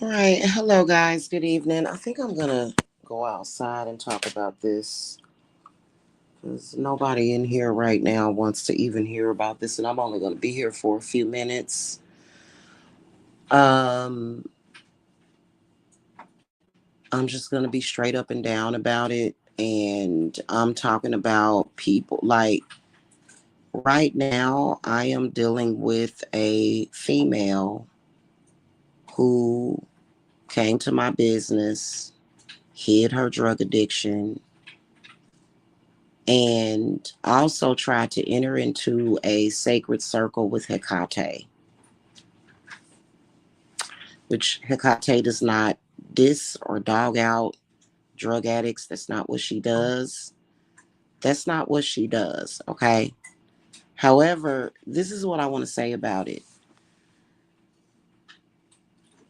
All right. Hello, guys. Good evening. I think I'm going to go outside and talk about this because nobody in here right now wants to even hear about this. And I'm only going to be here for a few minutes. Um, I'm just going to be straight up and down about it. And I'm talking about people like right now, I am dealing with a female who came to my business, hid her drug addiction, and also tried to enter into a sacred circle with Hecate, which Hecate does not diss or dog out drug addicts. That's not what she does. That's not what she does, okay? However, this is what I want to say about it.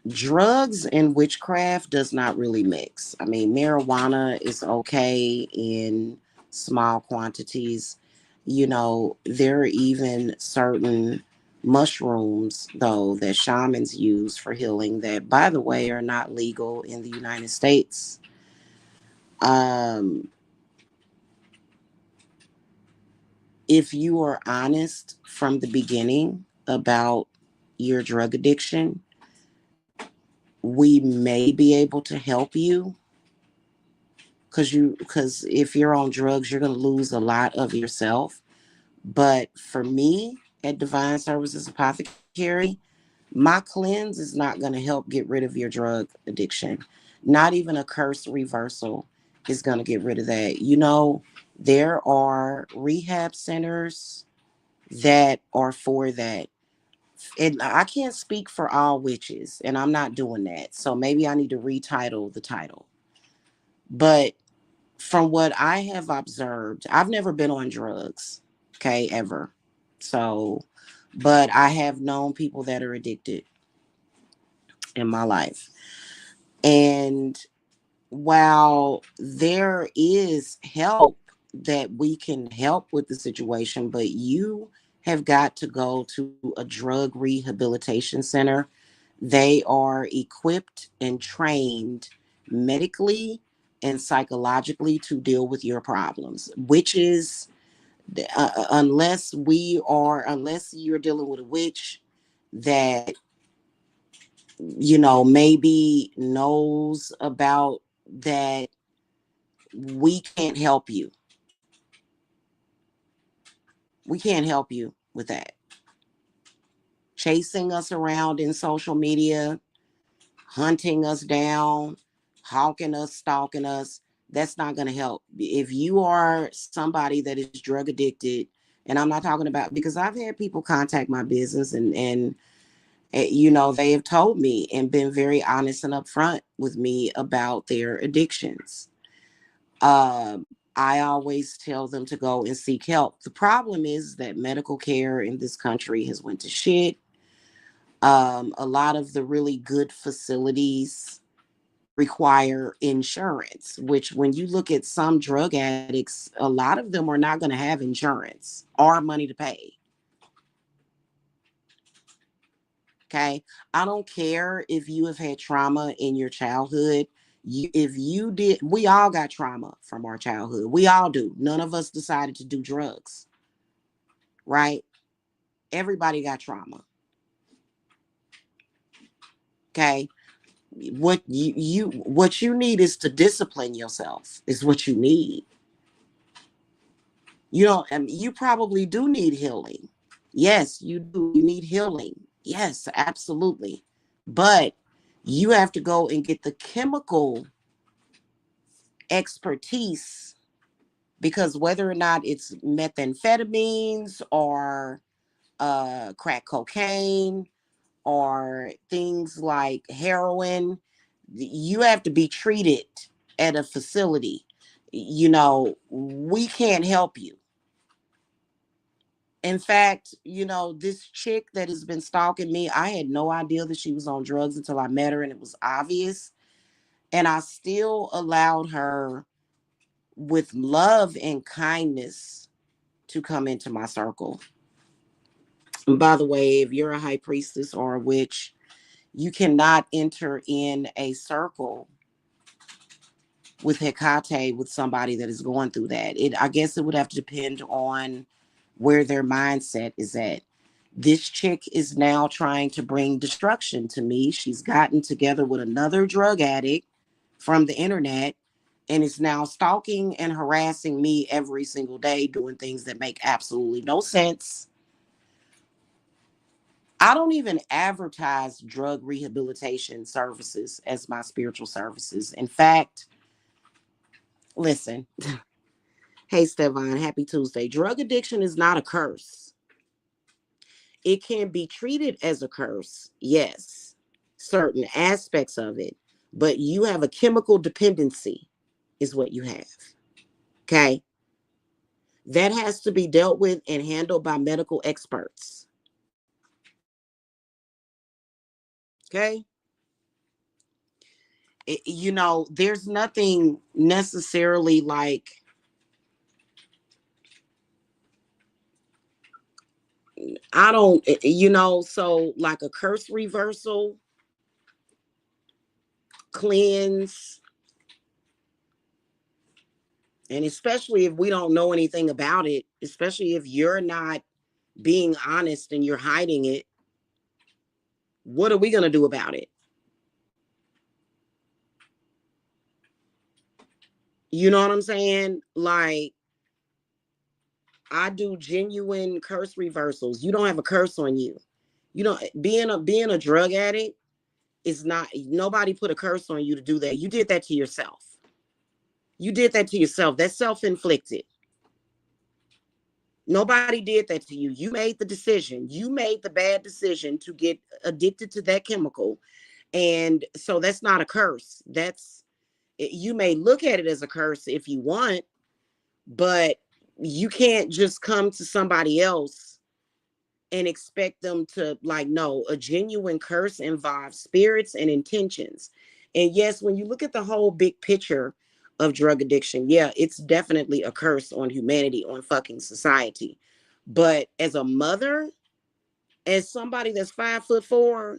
Drugs and witchcraft does not really mix. I mean, marijuana is okay in small quantities. There are even certain mushrooms, though, that shamans use for healing that, by the way, are not legal in the United States. Um, if you are honest from the beginning about your drug addiction, we may be able to help you because if you're on drugs you're going to lose a lot of yourself. But for me at Divine Services Apothecary, my cleanse is not going to help get rid of your drug addiction. Not even a curse reversal is going to get rid of that. There are rehab centers that are for that. And I can't speak for all witches, and I'm not doing that, so maybe I need to retitle the title. But from what I have observed, I've never been on drugs, okay, ever. So, but I have known people that are addicted in my life. And while there is help that we can help with the situation, but you have got to go to a drug rehabilitation center. They are equipped and trained medically and psychologically to deal with your problems, which is unless you're dealing with a witch that maybe knows about that, we can't help you. We can't help you with that. Chasing us around in social media, hunting us down, hawking us, stalking us, that's not going to help. If you are somebody that is drug addicted, and I'm not talking about, because I've had people contact my business and they have told me and been very honest and upfront with me about their addictions. I always tell them to go and seek help. The problem is that medical care in this country has went to shit. A lot of the really good facilities require insurance, which when you look at some drug addicts, a lot of them are not going to have insurance or money to pay. Okay. I don't care if you have had trauma in your childhood. If you did, we all got trauma from our childhood. We all do. None of us decided to do drugs, right? Everybody got trauma. Okay. What you need is to discipline yourself, is what you need. You probably do need healing. Yes, you do. You need healing. Yes, absolutely. But you have to go and get the chemical expertise, because whether or not it's methamphetamines or crack cocaine or things like heroin, you have to be treated at a facility. We can't help you. In fact, this chick that has been stalking me, I had no idea that she was on drugs until I met her and it was obvious. And I still allowed her, with love and kindness, to come into my circle. And by the way, if you're a high priestess or a witch, You cannot enter in a circle with Hecate with somebody that is going through that. I guess it would have to depend on where their mindset is at. This chick is now trying to bring destruction to me. She's gotten together with another drug addict from the internet and is now stalking and harassing me every single day, doing things that make absolutely no sense. I don't even advertise drug rehabilitation services as my spiritual services. In fact, listen, hey, Stevan, happy Tuesday. Drug addiction is not a curse. It can be treated as a curse, yes, certain aspects of it, but you have a chemical dependency, is what you have. Okay. That has to be dealt with and handled by medical experts. Okay. There's nothing necessarily like, I don't, so like a curse reversal, cleanse, and especially if we don't know anything about it, especially if you're not being honest and you're hiding it, what are we going to do about it? You know what I'm saying? Like, I do genuine curse reversals. You don't have a curse on you. Being a drug addict is not, nobody put a curse on you to do that. You did that to yourself. You did that to yourself. That's self-inflicted. Nobody did that to you. You made the decision. You made the bad decision to get addicted to that chemical. And so that's not a curse. You may look at it as a curse if you want, but you can't just come to somebody else and expect them to, like, no, a genuine curse involves spirits and intentions. And yes, when you look at the whole big picture of drug addiction, yeah, it's definitely a curse on humanity, on fucking society. But as a mother, as somebody that's 5'4",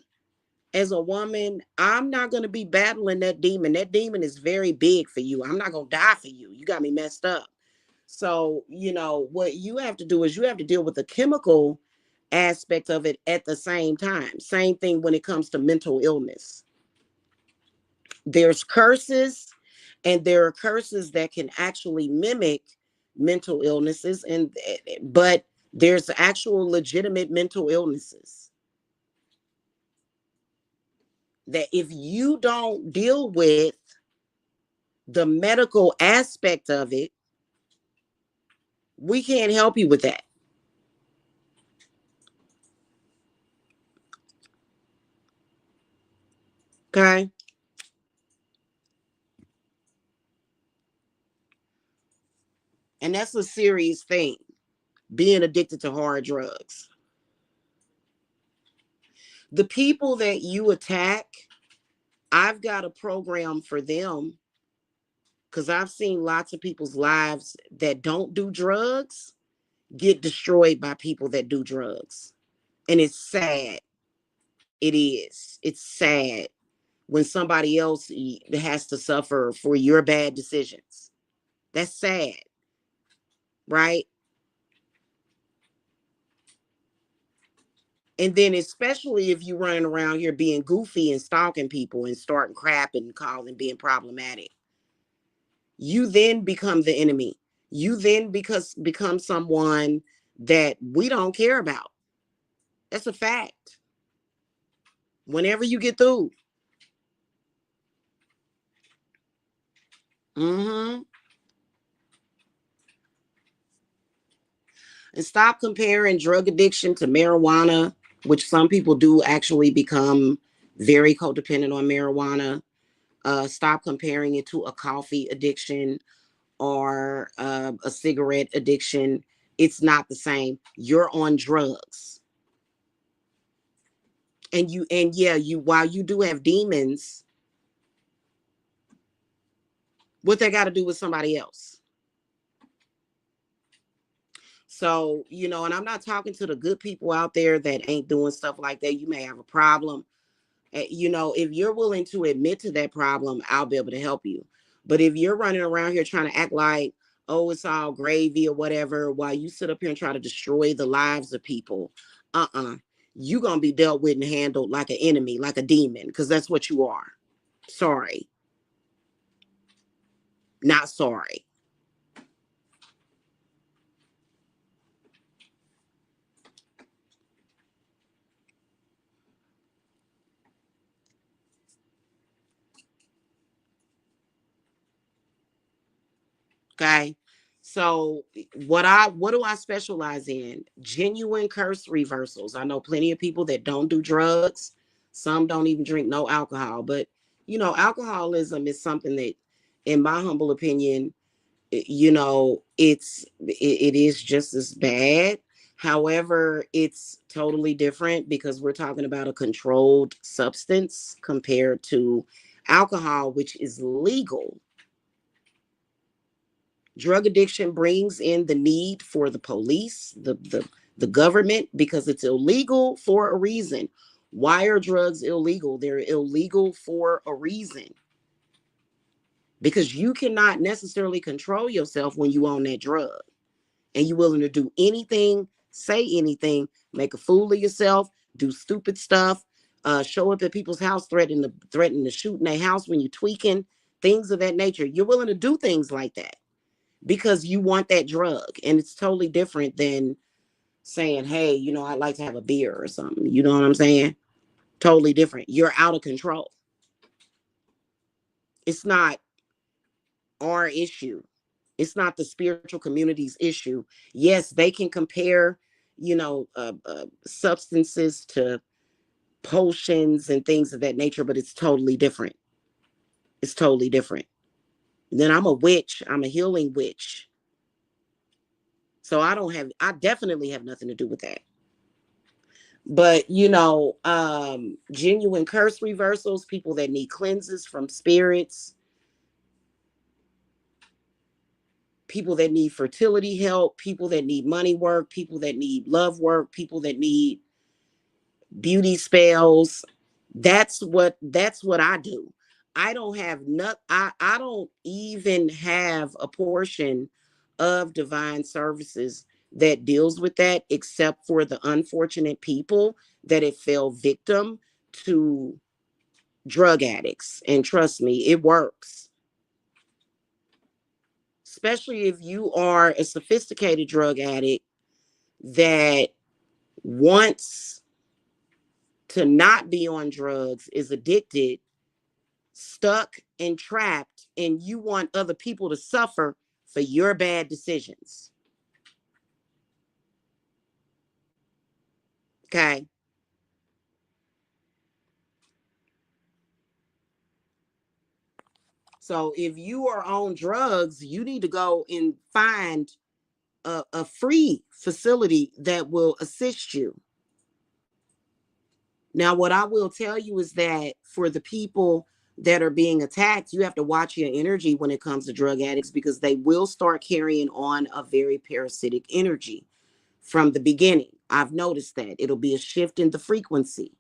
as a woman, I'm not going to be battling that demon. That demon is very big for you. I'm not going to die for you. You got me messed up. So, what you have to do is you have to deal with the chemical aspect of it at the same time. Same thing when it comes to mental illness. There's curses, and there are curses that can actually mimic mental illnesses, but there's actual legitimate mental illnesses that if you don't deal with the medical aspect of it, we can't help you with that. Okay. And that's a serious thing, being addicted to hard drugs. The people that you attack, I've got a program for them because I've seen lots of people's lives that don't do drugs get destroyed by people that do drugs. And it's sad. It is. It's sad when somebody else has to suffer for your bad decisions. That's sad, right? And then especially if you running around here being goofy and stalking people and starting crap and calling being problematic, you then become the enemy. You then become someone that we don't care about. That's a fact. Whenever you get through. Mm-hmm. And stop comparing drug addiction to marijuana, which some people do actually become very codependent on marijuana. Stop comparing it to a coffee addiction or a cigarette addiction. It's not the same. You're on drugs. And yeah, while you do have demons, what they got to do with somebody else? So, and I'm not talking to the good people out there that ain't doing stuff like that. You may have a problem. You know, if you're willing to admit to that problem, I'll be able to help you. But if you're running around here trying to act like, oh, it's all gravy or whatever, while you sit up here and try to destroy the lives of people, you're going to be dealt with and handled like an enemy, like a demon, because that's what you are. Sorry. Not sorry. Okay. So what do I specialize in? Genuine curse reversals. I know plenty of people that don't do drugs. Some don't even drink no alcohol. But you know, alcoholism is something that, in my humble opinion, you know, it is just as bad. However, it's totally different because we're talking about a controlled substance compared to alcohol, which is legal. Drug addiction brings in the need for the police, the government, because it's illegal for a reason. Why are drugs illegal? They're illegal for a reason. Because you cannot necessarily control yourself when you own that drug. And you're willing to do anything, say anything, make a fool of yourself, do stupid stuff, show up at people's house, threaten to shoot in their house when you're tweaking, things of that nature. You're willing to do things like that because you want that drug. And it's totally different than saying, hey, you know, I'd like to have a beer or something. You know what I'm saying? Totally different. You're out of control. It's not our issue. It's not the spiritual community's issue. Yes, they can compare, you know, substances to potions and things of that nature, but it's totally different. It's totally different. Then I'm a witch. I'm a healing witch. So I definitely have nothing to do with that. But you know, genuine curse reversals, people that need cleanses from spirits, people that need fertility help, people that need money work, people that need love work, people that need beauty spells. That's what I do. I don't have not I don't even have a portion of divine services that deals with that, except for the unfortunate people that it fell victim to drug addicts. And trust me, it works. Especially if you are a sophisticated drug addict that wants to not be on drugs, is addicted, stuck and trapped, and you want other people to suffer for your bad decisions. Okay. So if you are on drugs, you need to go and find a free facility that will assist you. Now, what I will tell you is that for the people that are being attacked, you have to watch your energy when it comes to drug addicts because they will start carrying on a very parasitic energy from the beginning. I've noticed that it'll be a shift in the frequency.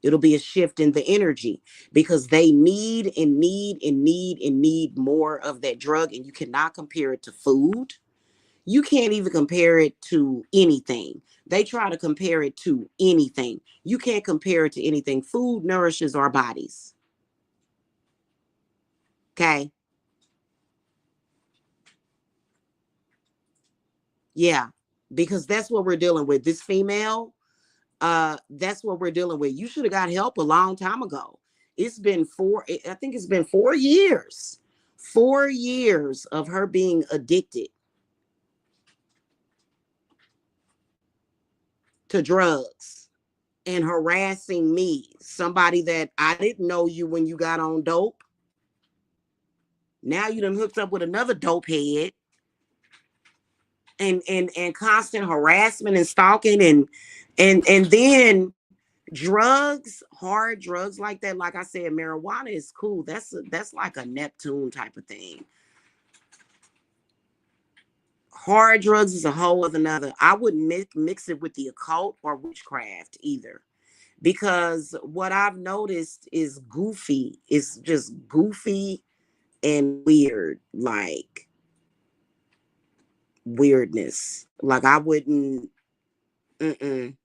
It'll be a shift in the energy because they need and need and need and need more of that drug. And you cannot compare it to food. You can't even compare it to anything. They try to compare it to anything. You can't compare it to anything. Food nourishes our bodies. Okay. Yeah. Because that's what we're dealing with. This female, that's what we're dealing with. You should have got help a long time ago. I think it's been 4 years. 4 years of her being addicted to drugs and harassing me. Somebody that I didn't know you when you got on dope. Now you done hooked up with another dope head and constant harassment and stalking and then drugs, hard drugs like that. Like I said, marijuana is cool. That's like a Neptune type of thing. Hard drugs is a whole other another. I wouldn't mix it with the occult or witchcraft either, because what I've noticed is goofy. It's just goofy and weird, like weirdness. Like I wouldn't. Mm-mm.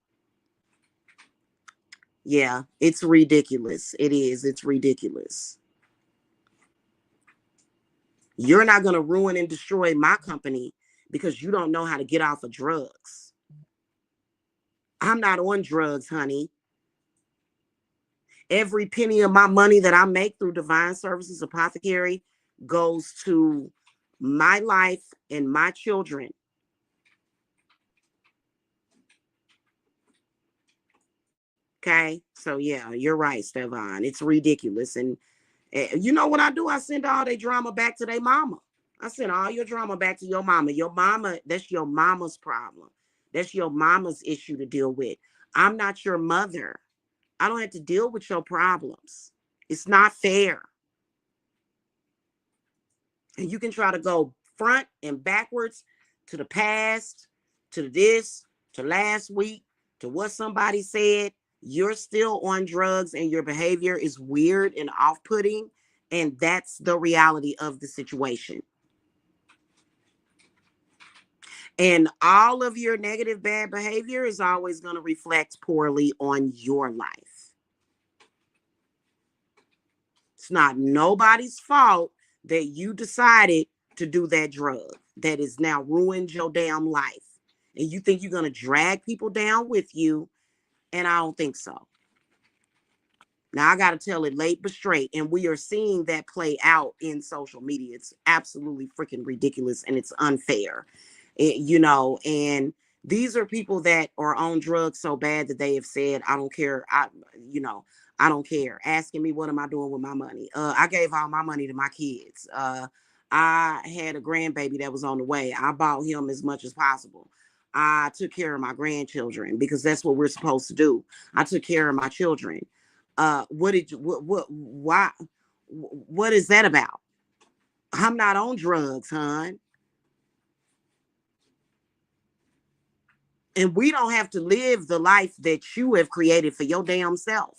Yeah, it's ridiculous. It is. It's ridiculous. You're not going to ruin and destroy my company because you don't know how to get off of drugs. I'm not on drugs, honey. Every penny of my money that I make through Divine Services Apothecary goes to my life and my children. Okay. So yeah, you're right, Stevon. It's ridiculous. And you know what I do? I send all their drama back to their mama. I send all your drama back to your mama. Your mama, that's your mama's problem. That's your mama's issue to deal with. I'm not your mother. I don't have to deal with your problems. It's not fair. And you can try to go front and backwards to the past, to this, to last week, to what somebody said. You're still on drugs and your behavior is weird and off-putting. And that's the reality of the situation. And all of your negative, bad behavior is always going to reflect poorly on your life. It's not nobody's fault that you decided to do that drug that has now ruined your damn life. And you think you're going to drag people down with you. And I don't think so. Now, I got to tell it late but straight. And we are seeing that play out in social media. It's absolutely freaking ridiculous and it's unfair. And these are people that are on drugs so bad that they have said, I don't care. I don't care. Asking me, what am I doing with my money? I gave all my money to my kids. I had a grandbaby that was on the way. I bought him as much as possible. I took care of my grandchildren because that's what we're supposed to do. I took care of my children. What is that about? I'm not on drugs, hon. And we don't have to live the life that you have created for your damn self.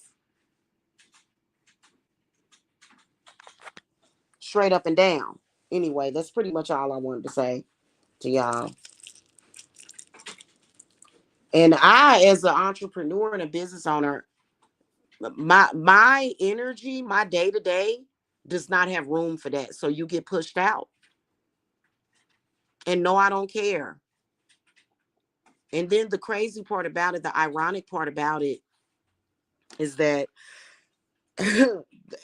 Straight up and down. Anyway, that's pretty much all I wanted to say to y'all. And I, as an entrepreneur and a business owner, my energy, my day to day does not have room for that. So you get pushed out. And no, I don't care. And then the crazy part about it, the ironic part about it is that,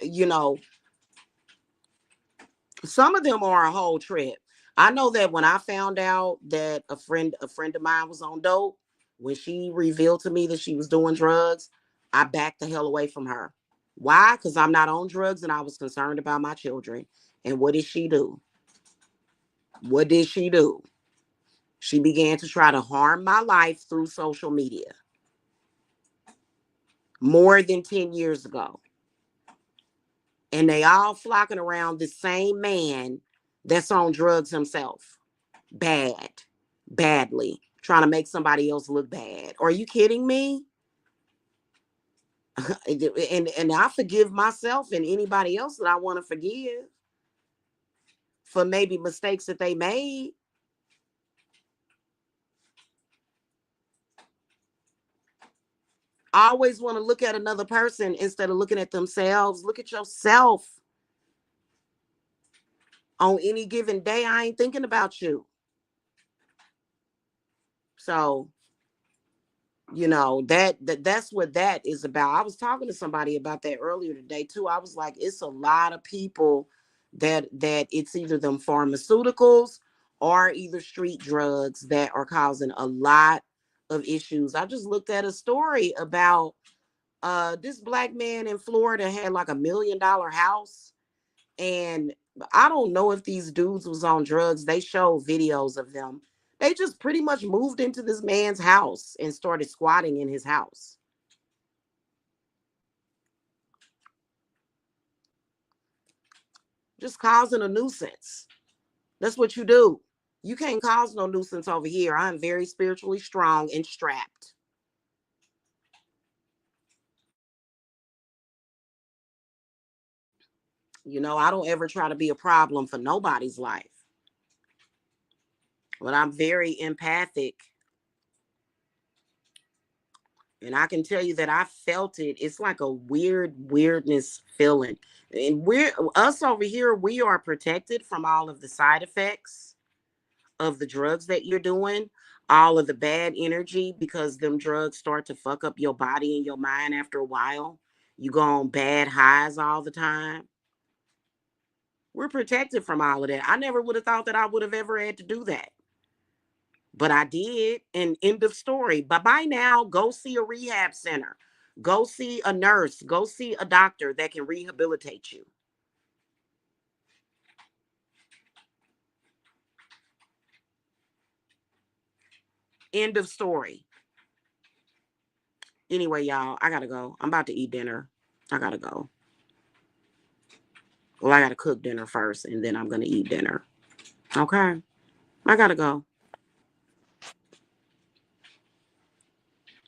you know, some of them are a whole trip. I know that when I found out that a friend of mine was on dope, when she revealed to me that she was doing drugs, I backed the hell away from her. Why? Because I'm not on drugs and I was concerned about my children. And what did she do? What did she do? She began to try to harm my life through social media more than 10 years ago. And they all flocking around the same man that's on drugs himself. Bad, badly, trying to make somebody else look bad. Are you kidding me? and I forgive myself and anybody else that I want to forgive for maybe mistakes that they made. I always want to look at another person instead of looking at themselves. Look at yourself. On any given day, I ain't thinking about you. So, that's what that is about. I was talking to somebody about that earlier today too. I was like, it's a lot of people that it's either them pharmaceuticals or either street drugs that are causing a lot of issues. I just looked at a story about this black man in Florida had like $1 million house. And I don't know if these dudes was on drugs. They showed videos of them. They just pretty much moved into this man's house and started squatting in his house, just causing a nuisance. That's what you do. You can't cause no nuisance over here. I'm very spiritually strong and strapped. You know, I don't ever try to be a problem for nobody's life. But I'm very empathic. And I can tell you that I felt it. It's like a weirdness feeling. And us over here, we are protected from all of the side effects of the drugs that you're doing, all of the bad energy, because them drugs start to fuck up your body and your mind after a while. You go on bad highs all the time. We're protected from all of that. I never would have thought that I would have ever had to do that. But I did, and end of story. Bye bye now. Go see a rehab center. Go see a nurse. Go see a doctor that can rehabilitate you. End of story. Anyway, y'all, I gotta go. I'm about to eat dinner. I gotta go. Well, I gotta cook dinner first, and then I'm gonna eat dinner. Okay. I gotta go.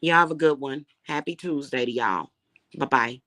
Y'all have a good one. Happy Tuesday to y'all. Bye bye.